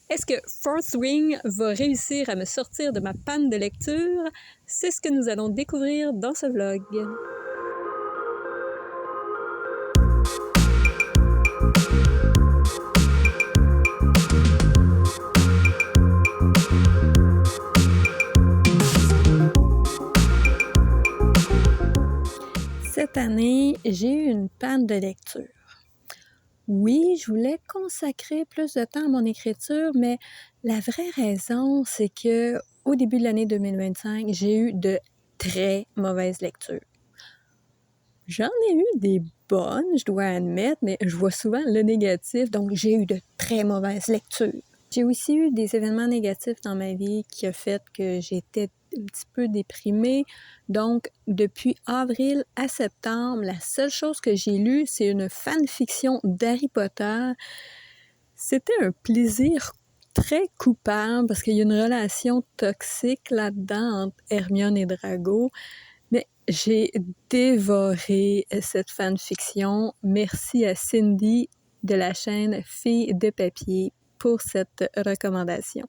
Est-ce que Fourth Wing va réussir à me sortir de ma panne de lecture? C'est ce que nous allons découvrir dans ce vlog. Cette année, j'ai eu une panne de lecture. Oui, je voulais consacrer plus de temps à mon écriture, mais la vraie raison, c'est que au début de l'année 2025, j'ai eu de très mauvaises lectures. J'en ai eu des bonnes, je dois admettre, mais je vois souvent le négatif, donc j'ai eu de très mauvaises lectures. J'ai aussi eu des événements négatifs dans ma vie qui ont fait que j'étais un petit peu déprimée. Donc, depuis avril à septembre, la seule chose que j'ai lue, c'est une fanfiction d'Harry Potter. C'était un plaisir très coupable parce qu'il y a une relation toxique là-dedans entre Hermione et Drago. Mais j'ai dévoré cette fanfiction. Merci à Cindy de la chaîne Filles de papier pour cette recommandation.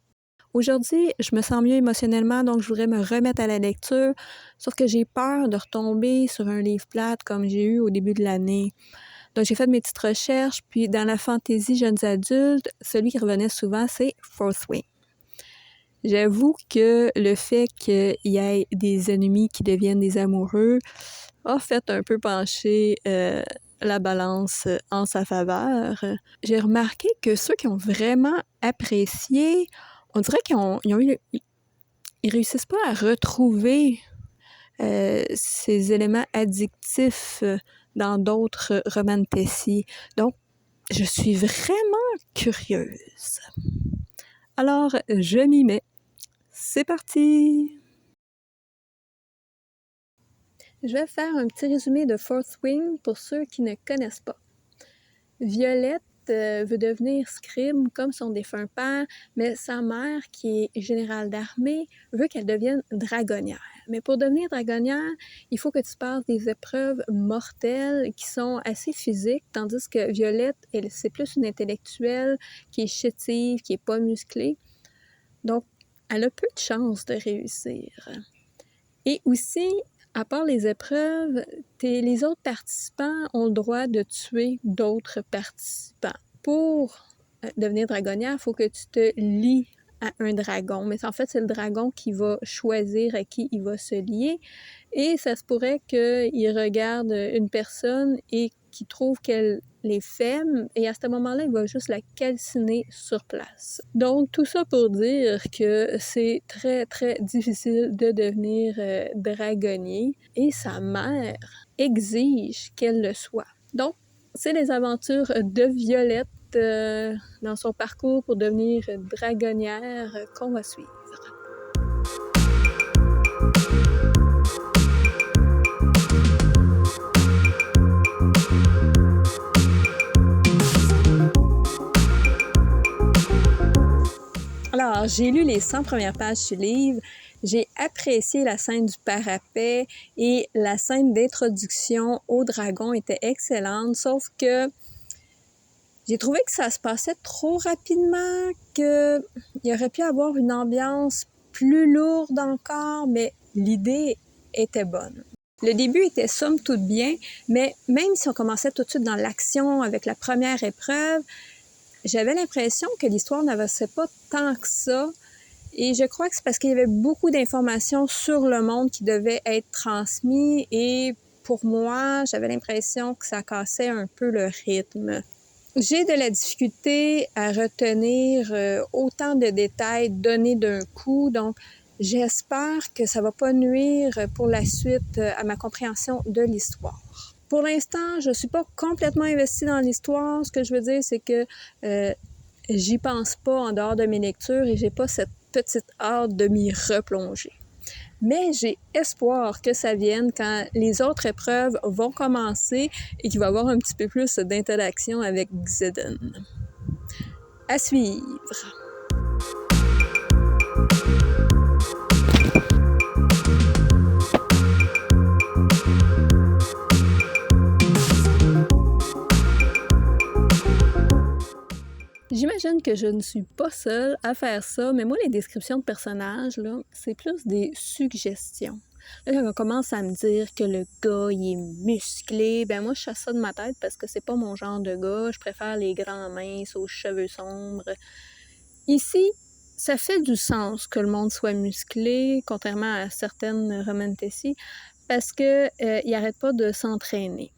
Aujourd'hui, je me sens mieux émotionnellement, donc je voudrais me remettre à la lecture, sauf que j'ai peur de retomber sur un livre plate comme j'ai eu au début de l'année. Donc j'ai fait mes petites recherches, puis dans la fantasy jeunes adultes, celui qui revenait souvent, c'est Fourth Wing. J'avoue que le fait qu'il y ait des ennemis qui deviennent des amoureux a fait un peu pencher la balance en sa faveur. J'ai remarqué que ceux qui ont vraiment apprécié, on dirait ils réussissent pas à retrouver ces éléments addictifs dans d'autres romans de Tessie. Donc, je suis vraiment curieuse. Alors, je m'y mets. C'est parti! Je vais faire un petit résumé de Fourth Wing pour ceux qui ne connaissent pas. Violette veut devenir scribe comme son défunt père, mais sa mère, qui est générale d'armée, veut qu'elle devienne dragonnière. Mais pour devenir dragonnière, il faut que tu passes des épreuves mortelles qui sont assez physiques, tandis que Violette, c'est plus une intellectuelle qui est chétive, qui n'est pas musclée. Donc, elle a peu de chances de réussir. Et aussi, à part les épreuves, les autres participants ont le droit de tuer d'autres participants. Pour devenir dragonnière, il faut que tu te lies à un dragon. Mais en fait, c'est le dragon qui va choisir à qui il va se lier. Et ça se pourrait qu'il regarde une personne et qu'il trouve qu'elle est faible, et à ce moment-là, il va juste la calciner sur place. Donc, tout ça pour dire que c'est très, très difficile de devenir dragonnier, et sa mère exige qu'elle le soit. Donc, c'est les aventures de Violette dans son parcours pour devenir dragonnière qu'on va suivre. Alors, j'ai lu les 100 premières pages du livre, j'ai apprécié la scène du parapet et la scène d'introduction au dragon était excellente, sauf que j'ai trouvé que ça se passait trop rapidement, qu'il aurait pu avoir une ambiance plus lourde encore, mais l'idée était bonne. Le début était somme toute bien, mais même si on commençait tout de suite dans l'action avec la première épreuve, j'avais l'impression que l'histoire n'avançait pas tant que ça. Et je crois que c'est parce qu'il y avait beaucoup d'informations sur le monde qui devaient être transmises. Et pour moi, j'avais l'impression que ça cassait un peu le rythme. J'ai de la difficulté à retenir autant de détails donnés d'un coup. Donc, j'espère que ça ne va pas nuire pour la suite à ma compréhension de l'histoire. Pour l'instant, je ne suis pas complètement investie dans l'histoire. Ce que je veux dire, c'est que j'y pense pas en dehors de mes lectures et j'ai pas cette petite hâte de m'y replonger. Mais j'ai espoir que ça vienne quand les autres épreuves vont commencer et qu'il va y avoir un petit peu plus d'interaction avec Xeden. À suivre! J'imagine que je ne suis pas seule à faire ça, mais moi, les descriptions de personnages, là, c'est plus des suggestions. Là, quand on commence à me dire que le gars, il est musclé, ben moi, je chasse ça de ma tête parce que c'est pas mon genre de gars. Je préfère les grands minces aux cheveux sombres. Ici, ça fait du sens que le monde soit musclé, contrairement à certaines romanticies, parce que il arrête pas de s'entraîner.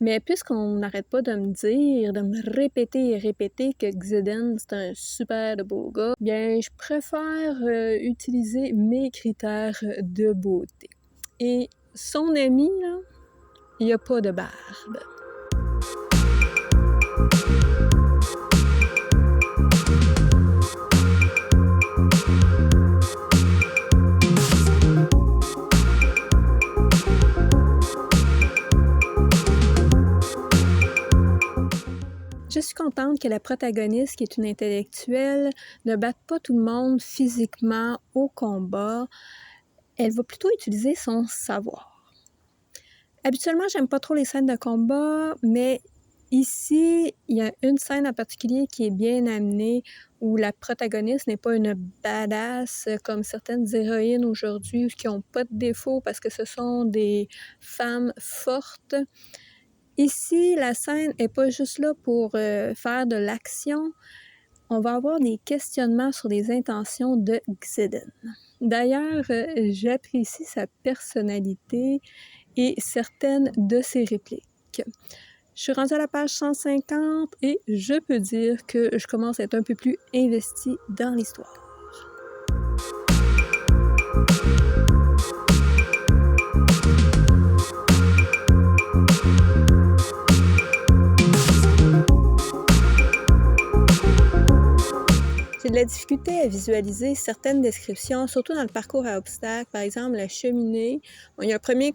Mais puisqu'on n'arrête pas de me dire, de me répéter et répéter que Xeden, c'est un super de beau gars, bien, je préfère utiliser mes critères de beauté. Et son ami, là, il n'y a pas de barbe. Je suis contente que la protagoniste, qui est une intellectuelle, ne batte pas tout le monde physiquement au combat. Elle va plutôt utiliser son savoir. Habituellement, j'aime pas trop les scènes de combat, mais ici, il y a une scène en particulier qui est bien amenée où la protagoniste n'est pas une badass comme certaines héroïnes aujourd'hui qui n'ont pas de défaut parce que ce sont des femmes fortes. Ici, la scène n'est pas juste là pour faire de l'action. On va avoir des questionnements sur les intentions de Xeden. D'ailleurs, j'apprécie sa personnalité et certaines de ses répliques. Je suis rendue à la page 150 et je peux dire que je commence à être un peu plus investie dans l'histoire. J'ai de la difficulté à visualiser certaines descriptions, surtout dans le parcours à obstacles. Par exemple, la cheminée. Bon, il y a un premier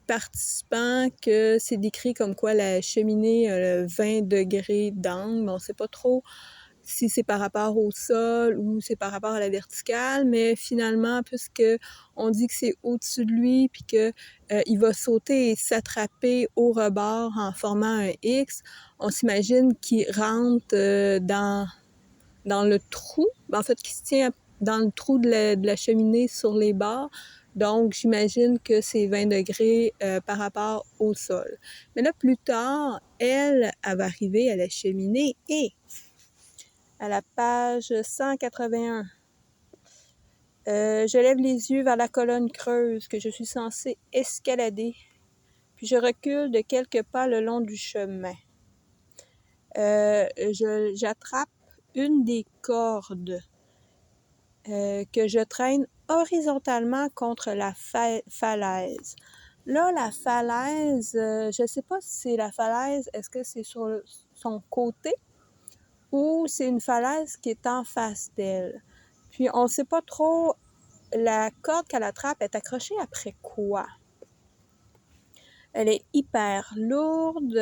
participant que c'est décrit comme quoi la cheminée a 20 degrés d'angle. On ne sait pas trop si c'est par rapport au sol ou c'est par rapport à la verticale, mais finalement, puisque on dit que c'est au-dessus de lui puis que il va sauter et s'attraper au rebord en formant un X, on s'imagine qu'il rentre dans le trou, en fait, qui se tient dans le trou de la cheminée sur les bords. Donc, j'imagine que c'est 20 degrés par rapport au sol. Mais là, plus tard, elle va arriver à la cheminée et à la page 181, je lève les yeux vers la colonne creuse que je suis censée escalader, puis je recule de quelques pas le long du chemin. J'attrape une des cordes que je traîne horizontalement contre la falaise. Là, la falaise, je ne sais pas si c'est la falaise, est-ce que c'est sur son côté ou c'est une falaise qui est en face d'elle. Puis on ne sait pas trop, la corde qu'elle attrape est accrochée après quoi? Elle est hyper lourde,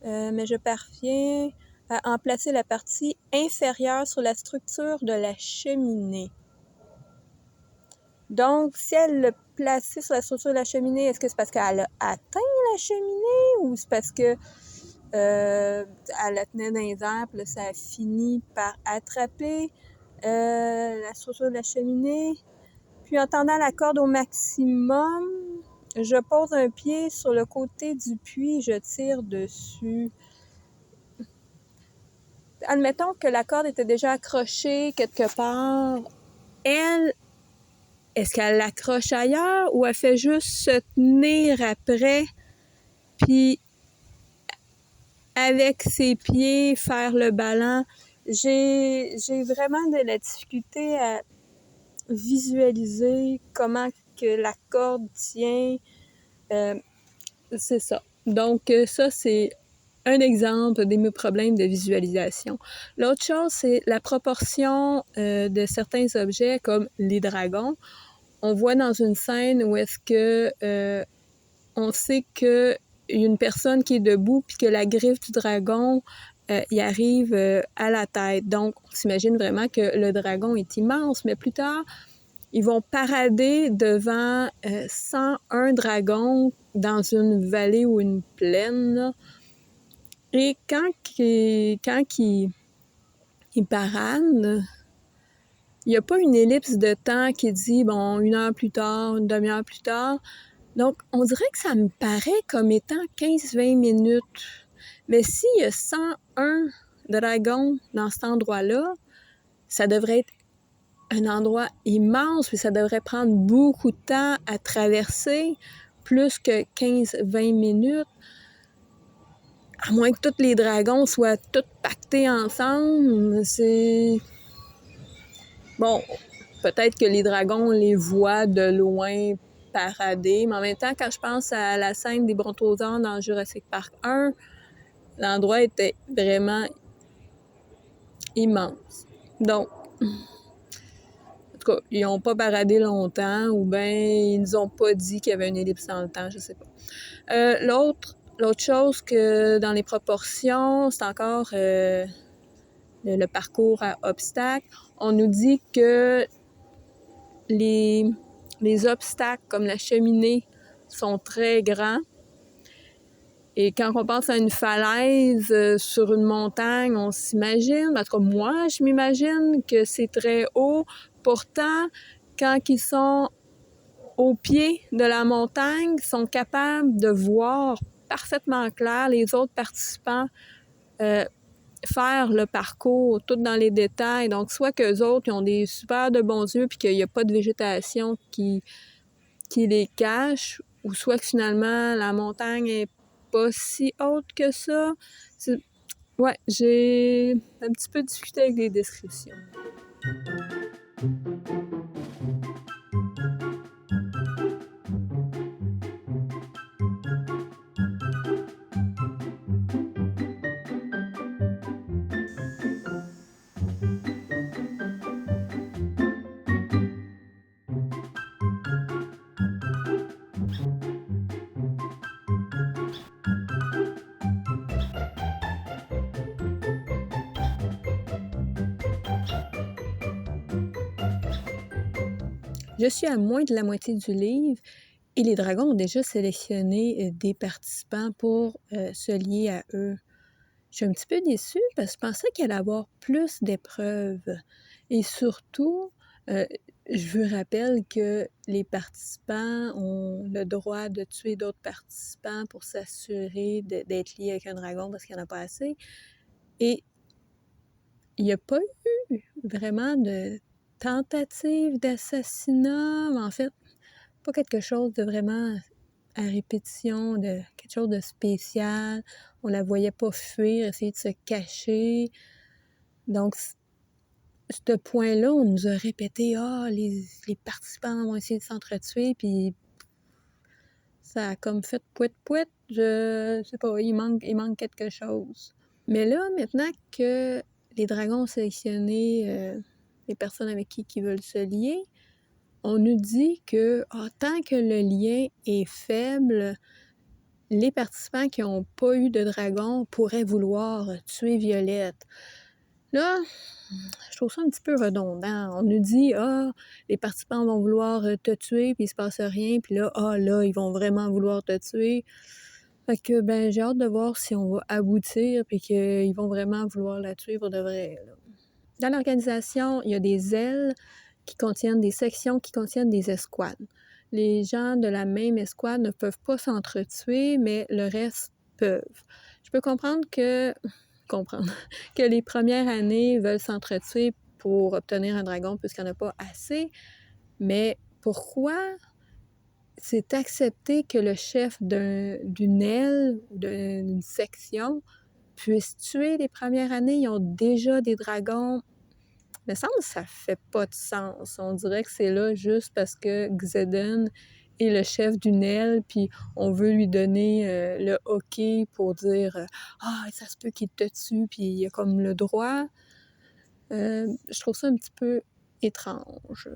mais je parviens à en placer la partie inférieure sur la structure de la cheminée. Donc, si elle l'a placée sur la structure de la cheminée, est-ce que c'est parce qu'elle a atteint la cheminée ou c'est parce que elle la tenait dans les airs, puis là, ça a fini par attraper la structure de la cheminée? Puis, en tendant la corde au maximum, je pose un pied sur le côté du puits, je tire dessus. Admettons que la corde était déjà accrochée quelque part. Elle, est-ce qu'elle l'accroche ailleurs ou elle fait juste se tenir après, puis avec ses pieds faire le ballon? J'ai vraiment de la difficulté à visualiser comment que la corde tient. C'est ça. Donc ça, c'est un exemple de mes problèmes de visualisation. L'autre chose, c'est la proportion de certains objets comme les dragons. On voit dans une scène où est-ce que on sait qu'il y a une personne qui est debout puis que la griffe du dragon y arrive à la tête. Donc, on s'imagine vraiment que le dragon est immense, mais plus tard, ils vont parader devant 101 dragons dans une vallée ou une plaine, là. Et quand il parade, il n'y a pas une ellipse de temps qui dit, bon, 1 heure plus tard, une demi-heure plus tard. Donc, on dirait que ça me paraît comme étant 15-20 minutes. Mais s'il y a 101 dragons dans cet endroit-là, ça devrait être un endroit immense, puis ça devrait prendre beaucoup de temps à traverser, plus que 15-20 minutes. À moins que tous les dragons soient tous pactés ensemble, c'est... Bon, peut-être que les dragons, on les voit de loin parader, mais en même temps, quand je pense à la scène des brontosaures dans Jurassic Park 1, l'endroit était vraiment immense. Donc, en tout cas, ils n'ont pas paradé longtemps ou bien ils nous ont pas dit qu'il y avait une ellipse dans le temps, je sais pas. L'autre chose que dans les proportions, c'est encore le parcours à obstacles. On nous dit que les obstacles comme la cheminée sont très grands. Et quand on pense à une falaise sur une montagne, on s'imagine, en tout cas moi, je m'imagine que c'est très haut. Pourtant, quand ils sont au pied de la montagne, ils sont capables de voir parfaitement clair les autres participants faire le parcours tout dans les détails. Donc, soit qu'eux autres, ils ont des super de bons yeux puis qu'il n'y a pas de végétation qui les cache, ou soit que finalement, la montagne est pas si haute que ça. Ouais, j'ai un petit peu discuté avec les descriptions. Je suis à moins de la moitié du livre et les dragons ont déjà sélectionné des participants pour se lier à eux. Je suis un petit peu déçue parce que je pensais qu'il allait y avoir plus d'épreuves. Et surtout, je vous rappelle que les participants ont le droit de tuer d'autres participants pour s'assurer d'être liés avec un dragon parce qu'il n'y en a pas assez. Et il n'y a pas eu vraiment de tentative d'assassinat, mais en fait, pas quelque chose de vraiment à répétition, de quelque chose de spécial. On la voyait pas fuir, essayer de se cacher. Donc, ce point-là, on nous a répété, les participants vont essayer de s'entretuer, puis ça a comme fait pouet-pouet. Je sais pas, il manque quelque chose. Mais là, maintenant que les dragons ont sélectionné les personnes avec qui veulent se lier, on nous dit que tant que le lien est faible, les participants qui n'ont pas eu de dragon pourraient vouloir tuer Violette. Là, je trouve ça un petit peu redondant. On nous dit, les participants vont vouloir te tuer, puis il se passe rien, puis là, ils vont vraiment vouloir te tuer. Fait que, j'ai hâte de voir si on va aboutir, puis qu'ils vont vraiment vouloir la tuer pour de vrai, là. Dans l'organisation, il y a des ailes qui contiennent des sections qui contiennent des escouades. Les gens de la même escouade ne peuvent pas s'entretuer, mais le reste peuvent. Je peux comprendre que les premières années veulent s'entretuer pour obtenir un dragon puisqu'il n'y en a pas assez, mais pourquoi c'est accepté que le chef d'une aile ou d'une section puisse tuer les premières années? Ils ont déjà des dragons. Il me semble que ça fait pas de sens. On dirait que c'est là juste parce que Xeden est le chef d'une aile, puis on veut lui donner le OK pour dire ça se peut qu'il te tue, puis il a comme le droit. Je trouve ça un petit peu étrange.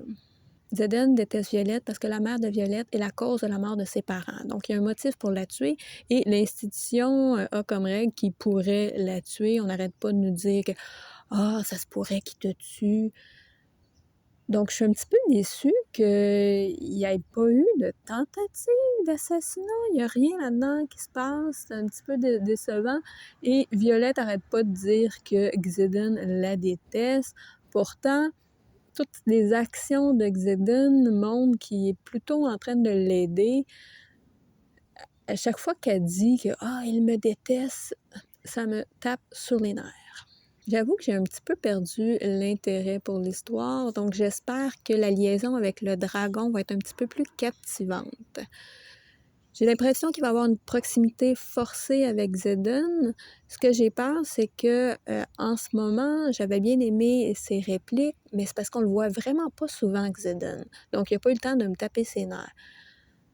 Xeden déteste Violette parce que la mère de Violette est la cause de la mort de ses parents. Donc, il y a un motif pour la tuer et l'institution a comme règle qu'il pourrait la tuer. On n'arrête pas de nous dire que ça se pourrait qu'il te tue. Donc je suis un petit peu déçue qu'il y ait pas eu de tentative d'assassinat. Il y a rien là-dedans qui se passe. C'est un petit peu décevant et Violette arrête pas de dire que Xeddon la déteste. Pourtant, toutes les actions de Xeddon montrent qu'il est plutôt en train de l'aider. À chaque fois qu'elle dit que il me déteste, ça me tape sur les nerfs. J'avoue que j'ai un petit peu perdu l'intérêt pour l'histoire, donc j'espère que la liaison avec le dragon va être un petit peu plus captivante. J'ai l'impression qu'il va y avoir une proximité forcée avec Xeddon. Ce que j'ai peur, c'est que en ce moment, j'avais bien aimé ses répliques, mais c'est parce qu'on le voit vraiment pas souvent, Xeddon. Donc, il n'a pas eu le temps de me taper ses nerfs.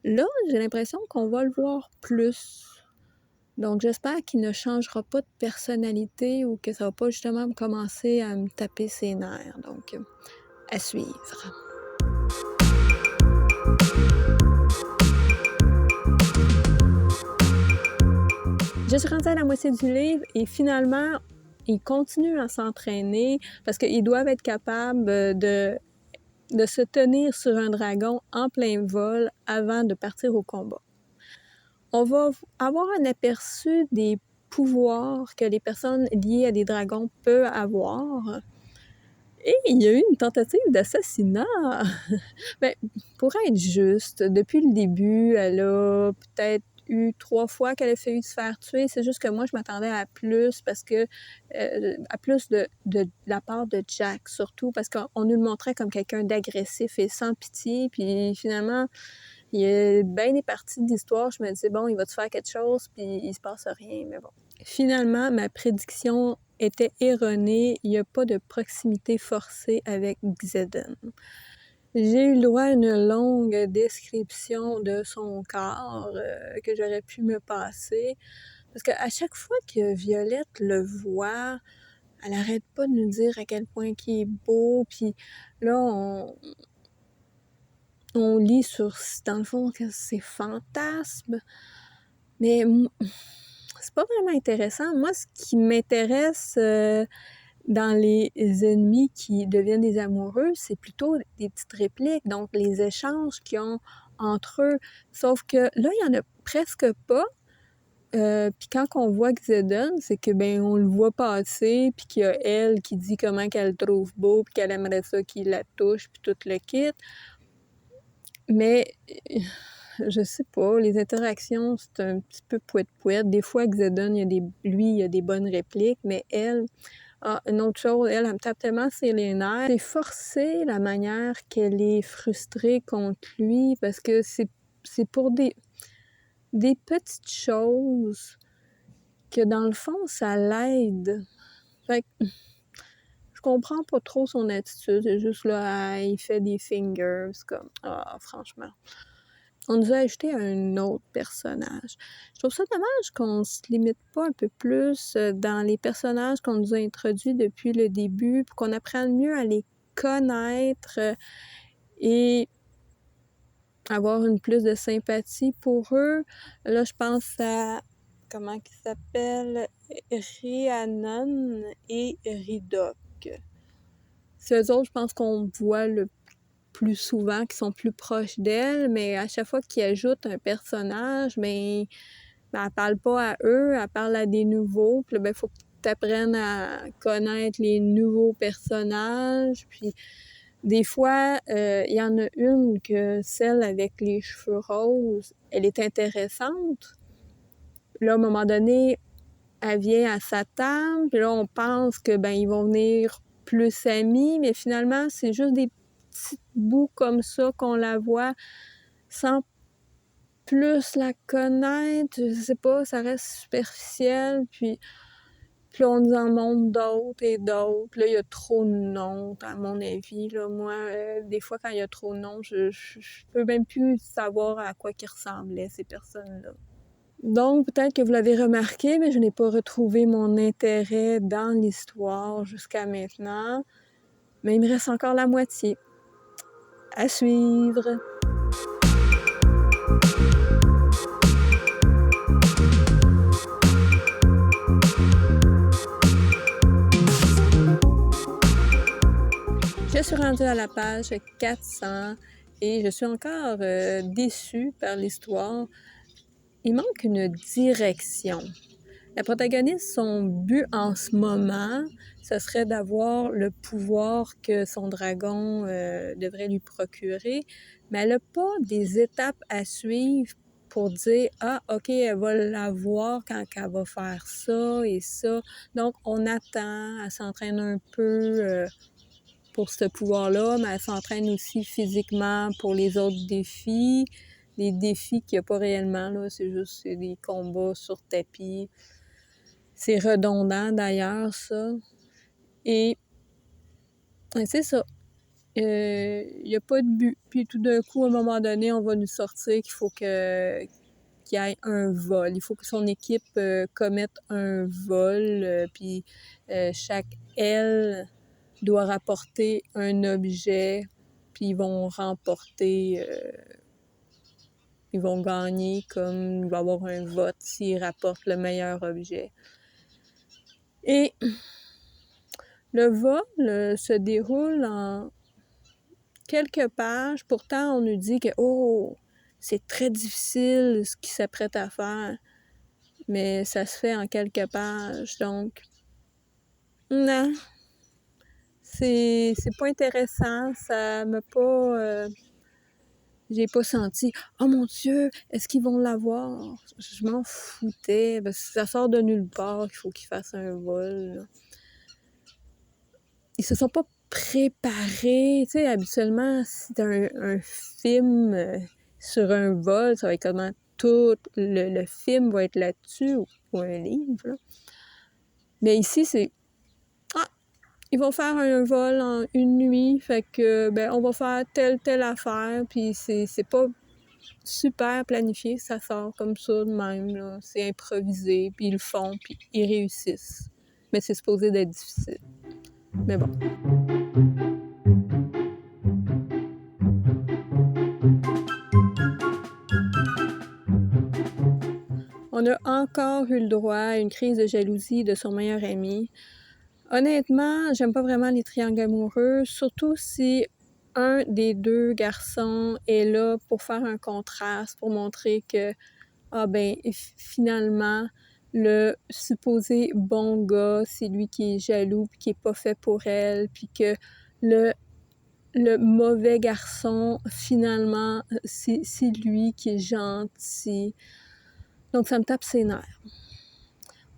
Là, j'ai l'impression qu'on va le voir plus. Donc, j'espère qu'il ne changera pas de personnalité ou que ça va pas justement commencer à me taper ses nerfs. Donc, à suivre. Je suis rendue à la moitié du livre et finalement, ils continuent à s'entraîner parce qu'ils doivent être capables de se tenir sur un dragon en plein vol avant de partir au combat. On va avoir un aperçu des pouvoirs que les personnes liées à des dragons peuvent avoir. Et il y a eu une tentative d'assassinat. Ben, pour être juste, depuis le début, elle a peut-être eu 3 fois qu'elle a failli se faire tuer. C'est juste que moi, je m'attendais à plus parce que à plus de la part de Jack, surtout parce qu'on nous le montrait comme quelqu'un d'agressif et sans pitié. Puis finalement, il y a bien des parties de l'histoire, je me disais, bon, il va te faire quelque chose, puis il se passe rien, mais bon. Finalement, ma prédiction était erronée. Il n'y a pas de proximité forcée avec Xeddon. J'ai eu le droit à une longue description de son corps que j'aurais pu me passer. Parce qu'à chaque fois que Violette le voit, elle arrête pas de nous dire à quel point il est beau. Puis là, on lit dans le fond, que c'est fantasme. Mais c'est pas vraiment intéressant. Moi, ce qui m'intéresse dans les ennemis qui deviennent des amoureux, c'est plutôt des petites répliques, donc les échanges qu'ils ont entre eux. Sauf que là, il y en a presque pas. Puis quand on voit Xeddon, c'est que on le voit passer, puis qu'il y a elle qui dit comment qu'elle le trouve beau, puis qu'elle aimerait ça qu'il la touche, puis tout le kit. Mais je sais pas, les interactions, c'est un petit peu pouette-pouette. Des fois, Xeddon, il y a des bonnes répliques, mais elle, une autre chose, elle me tape tellement sur les nerfs. C'est forcé la manière qu'elle est frustrée contre lui, parce que c'est pour des petites choses que, dans le fond, ça l'aide. Fait que je comprends pas trop son attitude. C'est juste là, il fait des fingers, comme, franchement. On nous a ajouté un autre personnage. Je trouve ça dommage qu'on se limite pas un peu plus dans les personnages qu'on nous a introduits depuis le début, pour qu'on apprenne mieux à les connaître et avoir une plus de sympathie pour eux. Là, je pense à, comment ils s'appellent? Rhiannon et Ridoc. C'est eux autres, je pense qu'on voit le plus souvent, qui sont plus proches d'elle, mais à chaque fois qu'ils ajoutent un personnage, elle parle pas à eux, elle parle à des nouveaux. Puis là, faut que tu apprennes à connaître les nouveaux personnages. Puis des fois, il y en a une que celle avec les cheveux roses, elle est intéressante. Là, à un moment donné, elle vient à sa table, puis là, on pense que ils vont venir plus amis, mais finalement, c'est juste des petits bouts comme ça qu'on la voit sans plus la connaître. Je sais pas, ça reste superficiel, puis là, on nous en montre d'autres et d'autres. Là, il y a trop de noms, à mon avis. Là, moi, des fois, quand il y a trop de noms, je peux même plus savoir à quoi ils ressemblaient, ces personnes-là. Donc, peut-être que vous l'avez remarqué, mais je n'ai pas retrouvé mon intérêt dans l'histoire jusqu'à maintenant. Mais il me reste encore la moitié. À suivre! Je suis rendue à la page 400 et je suis encore déçue par l'histoire. Il manque une direction. La protagoniste, son but en ce moment, ce serait d'avoir le pouvoir que son dragon devrait lui procurer, mais elle n'a pas des étapes à suivre pour dire « Ah, OK, elle va l'avoir quand elle va faire ça et ça. » Donc, on attend, elle s'entraîne un peu pour ce pouvoir-là, mais elle s'entraîne aussi physiquement pour les autres défis. Les défis qu'il n'y a pas réellement, là, c'est juste des combats sur tapis. C'est redondant d'ailleurs, ça. Et c'est ça. Il n'y a pas de but. Puis tout d'un coup, à un moment donné, on va nous sortir qu'il faut qu'il y ait un vol. Il faut que son équipe commette un vol. Puis chaque aile doit rapporter un objet. Puis ils vont remporter, ils vont gagner comme il va y avoir un vote s'ils rapportent le meilleur objet. Et le vol se déroule en quelques pages. Pourtant, on nous dit que oh, c'est très difficile ce qu'il s'apprête à faire. Mais ça se fait en quelques pages. Donc, non, c'est pas intéressant. Ça m'a pas... j'ai pas senti « Oh mon Dieu, est-ce qu'ils vont l'avoir? » Je m'en foutais. Parce que ça sort de nulle part qu'il faut qu'ils fassent un vol. Là. Ils se sont pas préparés. Tu sais, habituellement, si t'as un film sur un vol, ça va être comment tout le film va être là-dessus ou un livre. Là. Mais ici, c'est ah, ils vont faire un vol en une nuit, fait que ben on va faire telle affaire, puis c'est pas super planifié, ça sort comme ça de même, là. C'est improvisé, puis ils le font, puis ils réussissent. Mais c'est supposé d'être difficile. Mais bon. On a encore eu le droit à une crise de jalousie de son meilleur ami. Honnêtement, j'aime pas vraiment les triangles amoureux, surtout si un des deux garçons est là pour faire un contraste, pour montrer que, ah ben, finalement, le supposé bon gars, c'est lui qui est jaloux, puis qui est pas fait pour elle, puis que le mauvais garçon, finalement, c'est lui qui est gentil. Donc, ça me tape ses nerfs.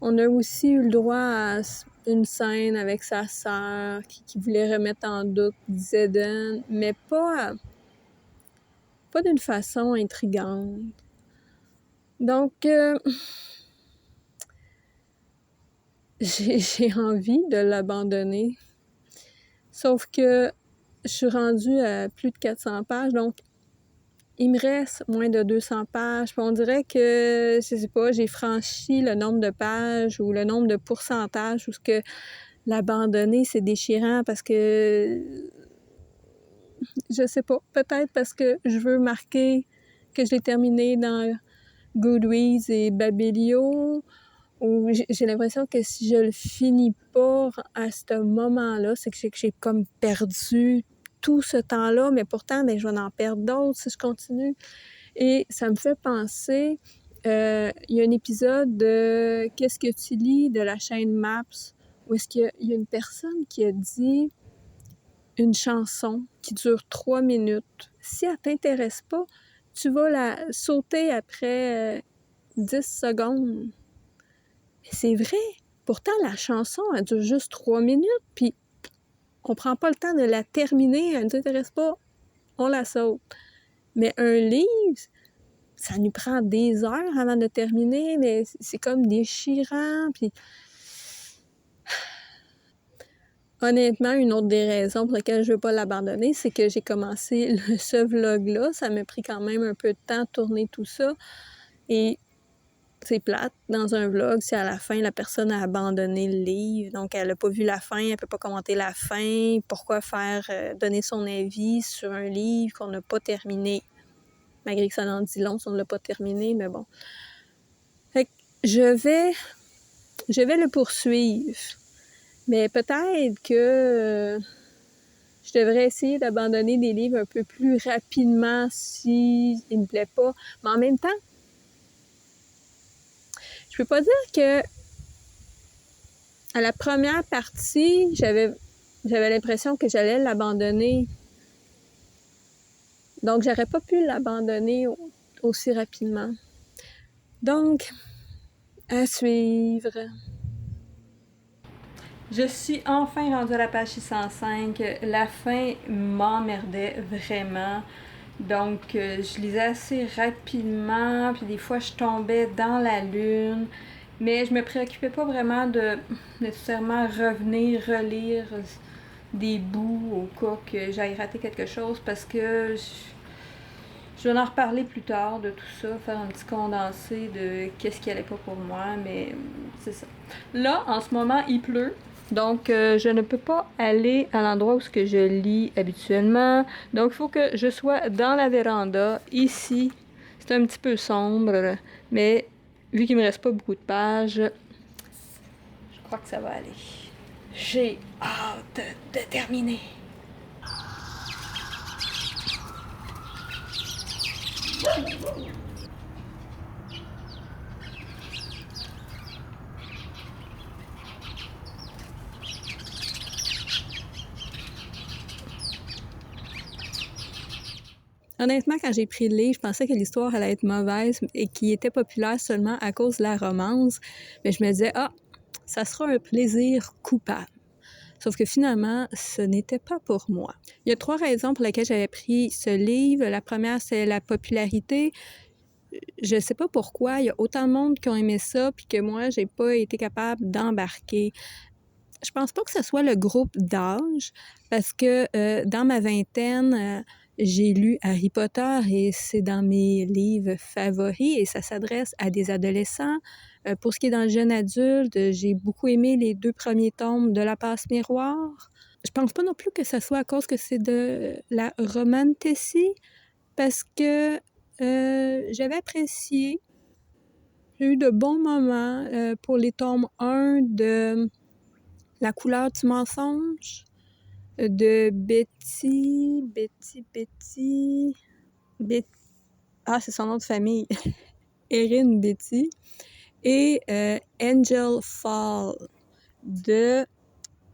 On a aussi eu le droit à une scène avec sa sœur qui voulait remettre en doute Zeden, mais pas d'une façon intrigante. Donc, j'ai envie de l'abandonner. Sauf que je suis rendue à plus de 400 pages, donc il me reste moins de 200 pages. Puis on dirait que, je sais pas, j'ai franchi le nombre de pages ou le nombre de pourcentages où ce que l'abandonner, c'est déchirant parce que, je sais pas, peut-être parce que je veux marquer que je l'ai terminé dans Goodreads et Babelio, ou j'ai l'impression que si je le finis pas à ce moment-là, c'est que j'ai comme perdu tout ce temps-là, mais pourtant, ben, je vais en perdre d'autres si je continue. Et ça me fait penser, il y a un épisode de Qu'est-ce que tu lis de la chaîne Maps, où est-ce qu'il y a une personne qui a dit une chanson qui dure 3 minutes. Si elle t'intéresse pas, tu vas la sauter après 10 secondes. Mais c'est vrai. Pourtant, la chanson, elle dure juste 3 minutes, puis on prend pas le temps de la terminer, elle ne nous intéresse pas, on la saute. Mais un livre, ça nous prend des heures avant de terminer, mais c'est comme déchirant, puis... Honnêtement, une autre des raisons pour lesquelles je veux pas l'abandonner, c'est que j'ai commencé ce vlog-là. Ça m'a pris quand même un peu de temps de tourner tout ça. Et c'est plate dans un vlog si à la fin, la personne a abandonné le livre. Donc, elle a pas vu la fin, elle peut pas commenter la fin. Pourquoi faire donner son avis sur un livre qu'on n'a pas terminé? Malgré que ça en dit long si on ne l'a pas terminé, mais bon. Fait que je vais le poursuivre. Mais peut-être que je devrais essayer d'abandonner des livres un peu plus rapidement si il me plaît pas. Mais en même temps, je peux pas dire que à la première partie, j'avais l'impression que j'allais l'abandonner. Donc, j'aurais pas pu l'abandonner aussi rapidement. Donc, à suivre. Je suis enfin rendue à la page 605. La fin m'emmerdait vraiment. Donc, je lisais assez rapidement, puis des fois, je tombais dans la lune. Mais je me préoccupais pas vraiment de nécessairement revenir, relire des bouts au cas que j'aille rater quelque chose parce que je vais en reparler plus tard de tout ça, faire un petit condensé de qu'est-ce qui allait pas pour moi, mais c'est ça. Là, en ce moment, il pleut. Donc, je ne peux pas aller à l'endroit où je lis habituellement. Donc, il faut que je sois dans la véranda, ici. C'est un petit peu sombre, mais vu qu'il me reste pas beaucoup de pages, je crois que ça va aller. J'ai hâte de terminer. Honnêtement, quand j'ai pris le livre, je pensais que l'histoire allait être mauvaise et qu'il était populaire seulement à cause de la romance. Mais je me disais, ah, ça sera un plaisir coupable. Sauf que finalement, ce n'était pas pour moi. Il y a 3 raisons pour lesquelles j'avais pris ce livre. La première, c'est la popularité. Je ne sais pas pourquoi, il y a autant de monde qui ont aimé ça, puis que moi, j'ai pas été capable d'embarquer. Je pense pas que ce soit le groupe d'âge, parce que dans ma vingtaine, j'ai lu Harry Potter et c'est dans mes livres favoris et ça s'adresse à des adolescents. Pour ce qui est dans le jeune adulte, j'ai beaucoup aimé les 2 premiers tomes de La Passe-Miroir. Je pense pas non plus que ce soit à cause que c'est de la romantasy, parce que j'avais apprécié, j'ai eu de bons moments pour les tomes 1 de La couleur du mensonge, de ah, c'est son nom de famille. Erin Beatty. Et Angel Fall de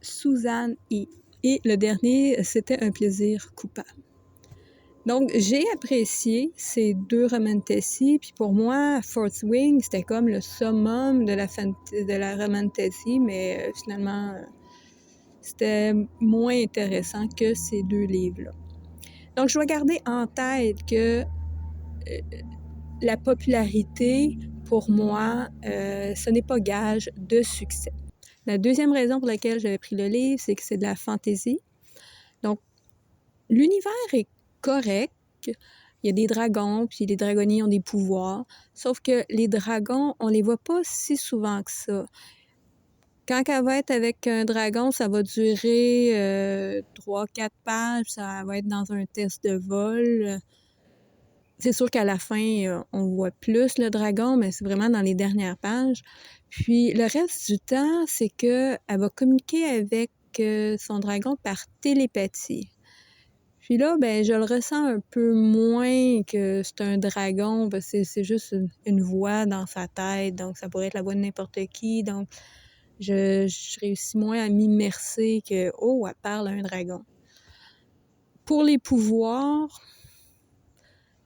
Suzanne E. Et le dernier, c'était Un plaisir coupable. Donc, j'ai apprécié ces 2 romantasy, puis pour moi, Fourth Wing, c'était comme le summum de la romantasy, mais finalement, c'était moins intéressant que ces 2 livres-là. Donc, je dois garder en tête que la popularité, pour moi, ce n'est pas gage de succès. La deuxième raison pour laquelle j'avais pris le livre, c'est que c'est de la fantaisie. Donc, l'univers est correct. Il y a des dragons, puis les dragonniers ont des pouvoirs. Sauf que les dragons, on les voit pas si souvent que ça. Quand elle va être avec un dragon, ça va durer 3-4 pages, ça va être dans un test de vol. C'est sûr qu'à la fin, on voit plus le dragon, mais c'est vraiment dans les dernières pages. Puis le reste du temps, c'est qu'elle va communiquer avec son dragon par télépathie. Puis là, ben, je le ressens un peu moins que c'est un dragon, parce que c'est juste une voix dans sa tête, donc ça pourrait être la voix de n'importe qui. Donc, je réussis moins à m'immerser que « Oh, elle parle à un dragon ». Pour les pouvoirs,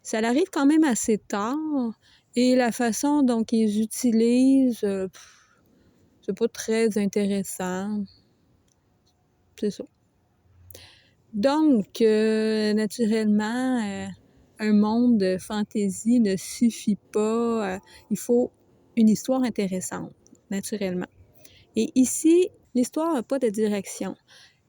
ça arrive quand même assez tard et la façon dont ils utilisent, c'est pas très intéressant. C'est ça. Donc, naturellement, un monde de fantaisie ne suffit pas. Il faut une histoire intéressante, naturellement. Et ici, l'histoire n'a pas de direction.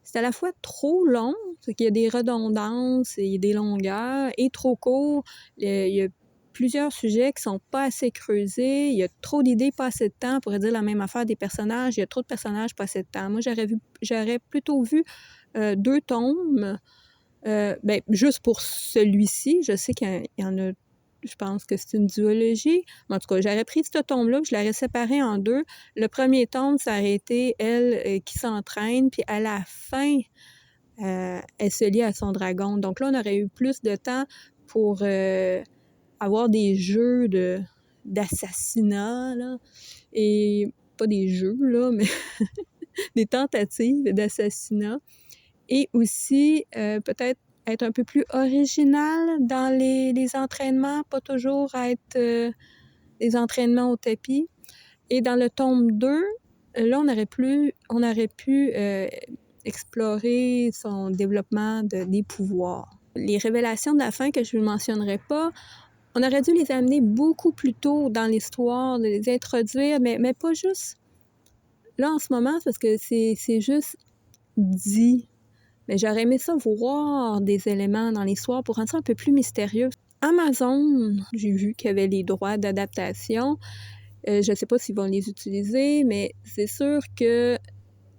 C'est à la fois trop long, c'est qu'il y a des redondances, il y a des longueurs, et trop court. Il y a plusieurs sujets qui sont pas assez creusés, il y a trop d'idées, pas assez de temps. On pourrait dire la même affaire des personnages, il y a trop de personnages, pas assez de temps. Moi, j'aurais plutôt vu 2 tomes, ben, juste pour celui-ci. Je sais qu'il y en a, je pense que c'est une duologie. Mais en tout cas, j'aurais pris ce tome-là, je l'aurais séparé en 2. Le premier tome, ça aurait été elle qui s'entraîne, puis à la fin, elle se lie à son dragon. Donc là, on aurait eu plus de temps pour avoir des jeux d'assassinat, là, et pas des jeux, là, mais des tentatives d'assassinat. Et aussi, peut-être être un peu plus original dans les entraînements, pas toujours être des entraînements au tapis. Et dans le tome 2, là, on aurait pu explorer son développement des pouvoirs. Les révélations de la fin que je ne mentionnerai pas, on aurait dû les amener beaucoup plus tôt dans l'histoire, de les introduire, mais pas juste là en ce moment, parce que c'est juste dit. Mais j'aurais aimé ça voir des éléments dans l'histoire pour rendre ça un peu plus mystérieux. Amazon, j'ai vu qu'il y avait les droits d'adaptation. Je ne sais pas s'ils vont les utiliser, mais c'est sûr que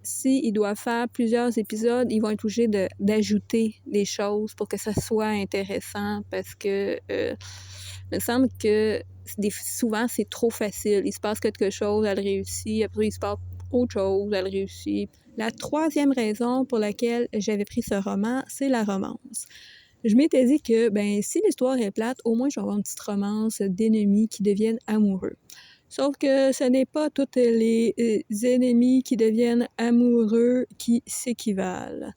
s'ils doivent faire plusieurs épisodes, ils vont être obligés d'ajouter des choses pour que ça soit intéressant parce que il me semble que souvent c'est trop facile. Il se passe quelque chose, elle réussit, après il se passe autre chose, elle réussit. La troisième raison pour laquelle j'avais pris ce roman, c'est la romance. Je m'étais dit que si l'histoire est plate, au moins je vais avoir une petite romance d'ennemis qui deviennent amoureux. Sauf que ce n'est pas tous les ennemis qui deviennent amoureux qui s'équivalent.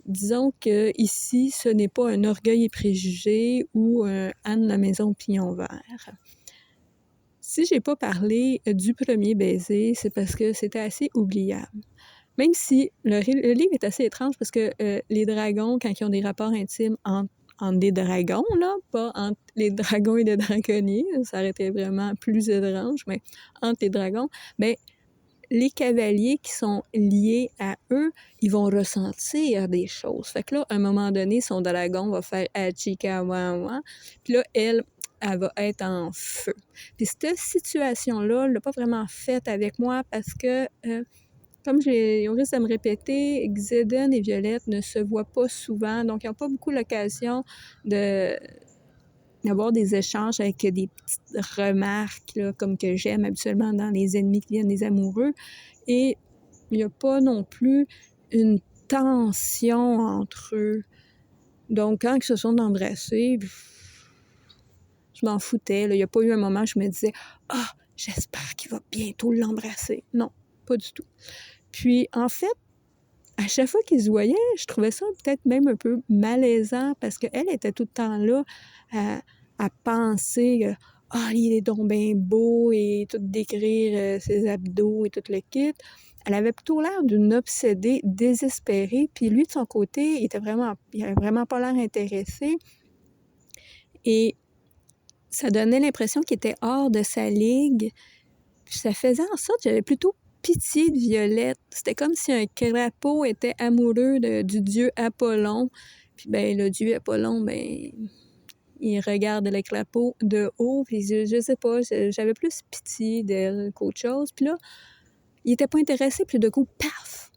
Disons que ici, ce n'est pas un Orgueil et Préjugés ou un Anne la maison au pignon vert. Si j'ai pas parlé du premier baiser, c'est parce que c'était assez oubliable. Même si le livre est assez étrange parce que les dragons, quand ils ont des rapports intimes entre des dragons, là, pas entre les dragons et les dragonniers, ça aurait été vraiment plus étrange, mais entre les dragons, les cavaliers qui sont liés à eux, ils vont ressentir des choses. Fait que là, à un moment donné, son dragon va faire « Achikawawa », puis là, elle va être en feu. Puis cette situation-là, elle l'a pas vraiment faite avec moi parce que... comme on risque de me répéter, Xéden et Violette ne se voient pas souvent, donc ils n'ont pas beaucoup l'occasion d'avoir des échanges avec des petites remarques, là, comme que j'aime habituellement dans les ennemis qui viennent des amoureux. Et il n'y a pas non plus une tension entre eux. Donc, quand ils se sont embrassés, je m'en foutais. Là. Il n'y a pas eu un moment où je me disais « Ah, j'espère qu'il va bientôt l'embrasser. » Non, pas du tout. Puis, en fait, à chaque fois qu'ils se voyaient, je trouvais ça peut-être même un peu malaisant parce qu'elle était tout le temps là à penser « Ah, il est donc bien beau » et tout décrire ses abdos et tout le kit. Elle avait plutôt l'air d'une obsédée désespérée. Puis lui, de son côté, il avait vraiment pas l'air intéressé. Et ça donnait l'impression qu'il était hors de sa ligue. Puis ça faisait en sorte que j'avais plutôt pitié de Violette. C'était comme si un crapaud était amoureux du dieu Apollon. Puis le dieu Apollon, il regarde le crapaud de haut. Puis je sais pas, j'avais plus pitié d'elle qu'autre chose. Puis là, il était pas intéressé. Puis de coup, paf!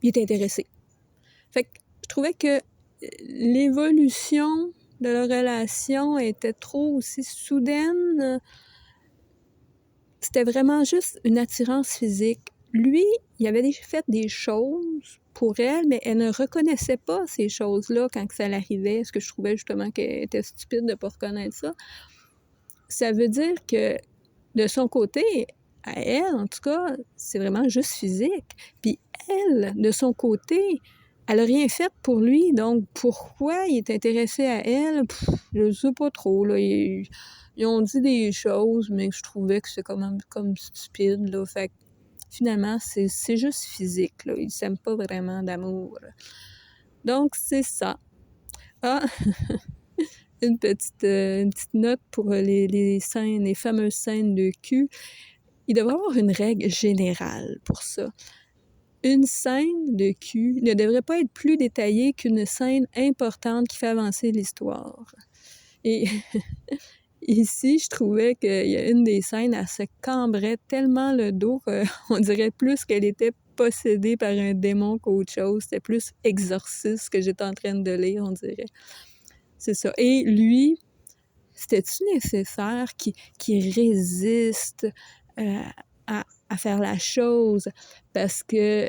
Il était intéressé. Fait que je trouvais que l'évolution de leur relation était trop aussi soudaine. C'était vraiment juste une attirance physique. Lui, il avait déjà fait des choses pour elle, mais elle ne reconnaissait pas ces choses-là quand ça l'arrivait, ce que je trouvais justement qu'elle était stupide de ne pas reconnaître ça. Ça veut dire que, de son côté, à elle, en tout cas, c'est vraiment juste physique. Puis elle, de son côté, elle n'a rien fait pour lui, donc pourquoi il est intéressé à elle? Je ne sais pas trop, là. Ils ont dit des choses, mais je trouvais que c'est quand même comme stupide, là. Fait que, finalement, c'est juste physique, là. Ils ne s'aiment pas vraiment d'amour. Donc, c'est ça. Ah! une petite note pour les fameuses scènes de cul. Il devrait y avoir une règle générale pour ça. Une scène de cul ne devrait pas être plus détaillée qu'une scène importante qui fait avancer l'histoire. Et ici, je trouvais qu'il y a une des scènes, elle se cambrait tellement le dos qu'on dirait plus qu'elle était possédée par un démon qu'autre chose. C'était plus exorciste que j'étais en train de lire, on dirait. C'est ça. Et lui, c'était-tu nécessaire qu'il résiste à faire la chose parce que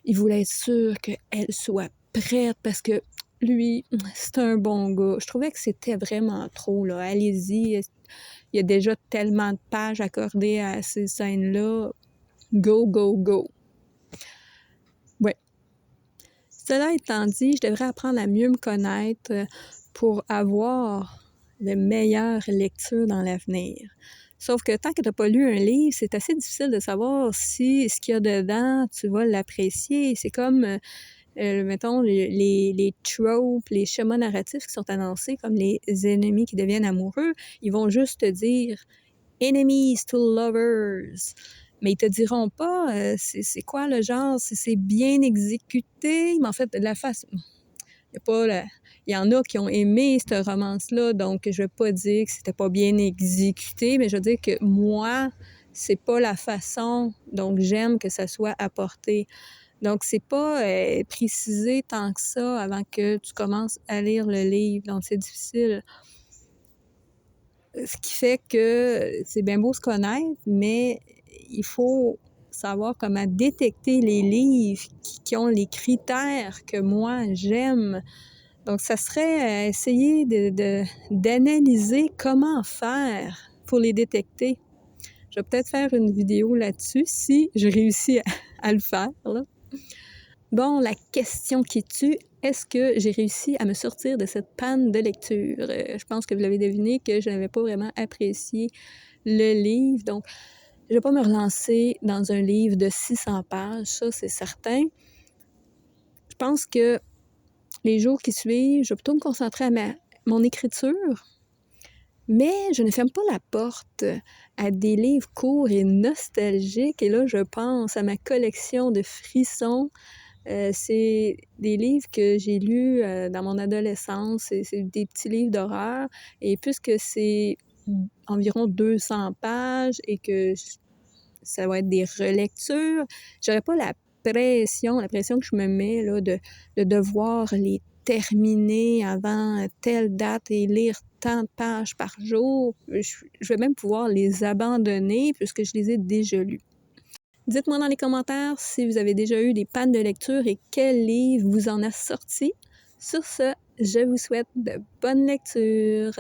il voulait être sûr qu'elle soit prête parce que lui, c'est un bon gars. Je trouvais que c'était vraiment trop, là. Allez-y, il y a déjà tellement de pages accordées à ces scènes-là. Go, go, go. Ouais. Cela étant dit, je devrais apprendre à mieux me connaître pour avoir de meilleures lectures dans l'avenir. Sauf que tant que tu n'as pas lu un livre, c'est assez difficile de savoir si ce qu'il y a dedans, tu vas l'apprécier. C'est comme, mettons, les tropes, les schémas narratifs qui sont annoncés comme les ennemis qui deviennent amoureux. Ils vont juste te dire enemies to lovers. Mais ils te diront pas c'est quoi le genre, si c'est bien exécuté. Mais en fait, la face, il y en a qui ont aimé cette romance-là, donc je vais pas dire que c'était pas bien exécuté, mais je veux dire que moi, c'est pas la façon dont j'aime que ça soit apporté. Donc, c'est pas précisé tant que ça avant que tu commences à lire le livre. Donc, c'est difficile. Ce qui fait que c'est bien beau se connaître, mais il faut savoir comment détecter les livres qui ont les critères que moi j'aime. Donc, ça serait essayer d'analyser comment faire pour les détecter. Je vais peut-être faire une vidéo là-dessus si je réussis à le faire, là. Bon, la question qui tue, est-ce que j'ai réussi à me sortir de cette panne de lecture? Je pense que vous l'avez deviné que je n'avais pas vraiment apprécié le livre. Donc, je ne vais pas me relancer dans un livre de 600 pages, ça c'est certain. Je pense que les jours qui suivent, je vais plutôt me concentrer à mon écriture, mais je ne ferme pas la porte à des livres courts et nostalgiques. Et là, je pense à ma collection de frissons. C'est des livres que j'ai lus dans mon adolescence. C'est des petits livres d'horreur. Et puisque c'est environ 200 pages et que ça va être des relectures, j'aurais pas la pression que je me mets là, de devoir les terminer avant telle date et lire tant de pages par jour. Je vais même pouvoir les abandonner puisque je les ai déjà lus. Dites-moi dans les commentaires si vous avez déjà eu des pannes de lecture et quel livre vous en a sorti. Sur ce, je vous souhaite de bonnes lectures.